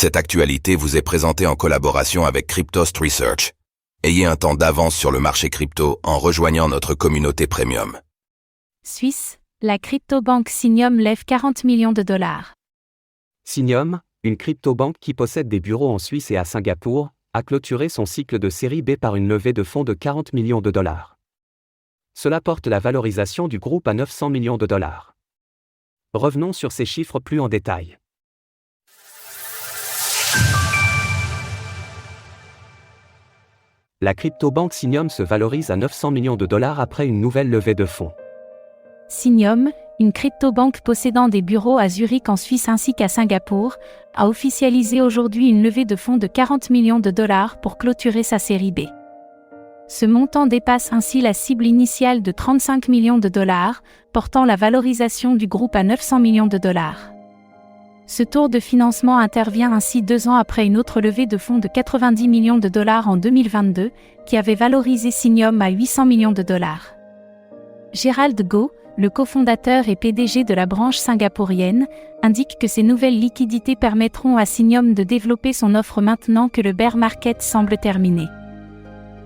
Cette actualité vous est présentée en collaboration avec Cryptost Research. Ayez un temps d'avance sur le marché crypto en rejoignant notre communauté premium. Suisse, la crypto-banque Synium lève 40 millions de dollars. Synium, une crypto-banque qui possède des bureaux en Suisse et à Singapour, a clôturé son cycle de série B par une levée de fonds de 40 millions de dollars. Cela porte la valorisation du groupe à 900 millions de dollars. Revenons sur ces chiffres plus en détail. La crypto-banque Synium se valorise à 900 millions de dollars après une nouvelle levée de fonds. Synium, une crypto-banque possédant des bureaux à Zurich en Suisse ainsi qu'à Singapour, a officialisé aujourd'hui une levée de fonds de 40 millions de dollars pour clôturer sa série B. Ce montant dépasse ainsi la cible initiale de 35 millions de dollars, portant la valorisation du groupe à 900 millions de dollars. Ce tour de financement intervient ainsi 2 ans après une autre levée de fonds de 90 millions de dollars en 2022, qui avait valorisé Synium à 800 millions de dollars. Gérald Go, le cofondateur et PDG de la branche singapourienne, indique que ces nouvelles liquidités permettront à Synium de développer son offre maintenant que le bear market semble terminé.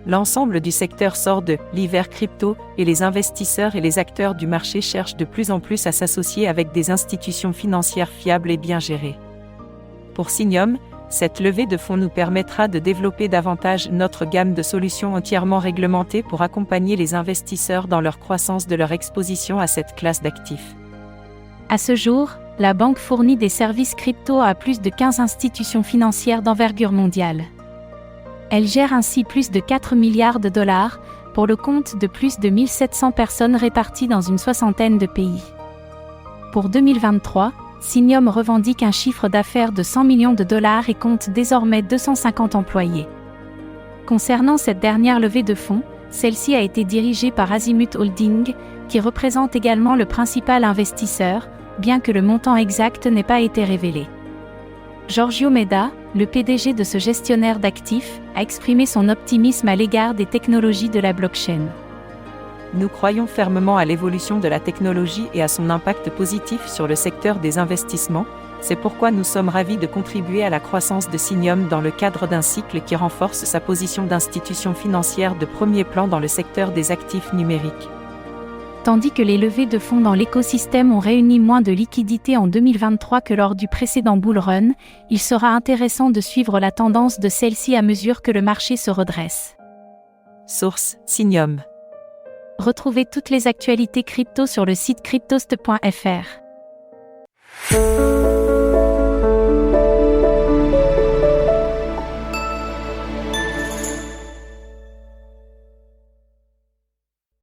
L'ensemble du secteur sort de l'hiver crypto et les investisseurs et les acteurs du marché cherchent de plus en plus à s'associer avec des institutions financières fiables et bien gérées. Pour Synium, cette levée de fonds nous permettra de développer davantage notre gamme de solutions entièrement réglementées pour accompagner les investisseurs dans leur croissance de leur exposition à cette classe d'actifs. À ce jour, la banque fournit des services crypto à plus de 15 institutions financières d'envergure mondiale. Elle gère ainsi plus de 4 milliards de dollars, pour le compte de plus de 1700 personnes réparties dans une soixantaine de pays. Pour 2023, Synium revendique un chiffre d'affaires de 100 millions de dollars et compte désormais 250 employés. Concernant cette dernière levée de fonds, celle-ci a été dirigée par Azimut Holding, qui représente également le principal investisseur, bien que le montant exact n'ait pas été révélé. Giorgio Meda, le PDG de ce gestionnaire d'actifs, a exprimé son optimisme à l'égard des technologies de la blockchain. Nous croyons fermement à l'évolution de la technologie et à son impact positif sur le secteur des investissements, c'est pourquoi nous sommes ravis de contribuer à la croissance de Synium dans le cadre d'un cycle qui renforce sa position d'institution financière de premier plan dans le secteur des actifs numériques. Tandis que les levées de fonds dans l'écosystème ont réuni moins de liquidités en 2023 que lors du précédent bull run, il sera intéressant de suivre la tendance de celle-ci à mesure que le marché se redresse. Source: Synium. Retrouvez toutes les actualités crypto sur le site cryptost.fr.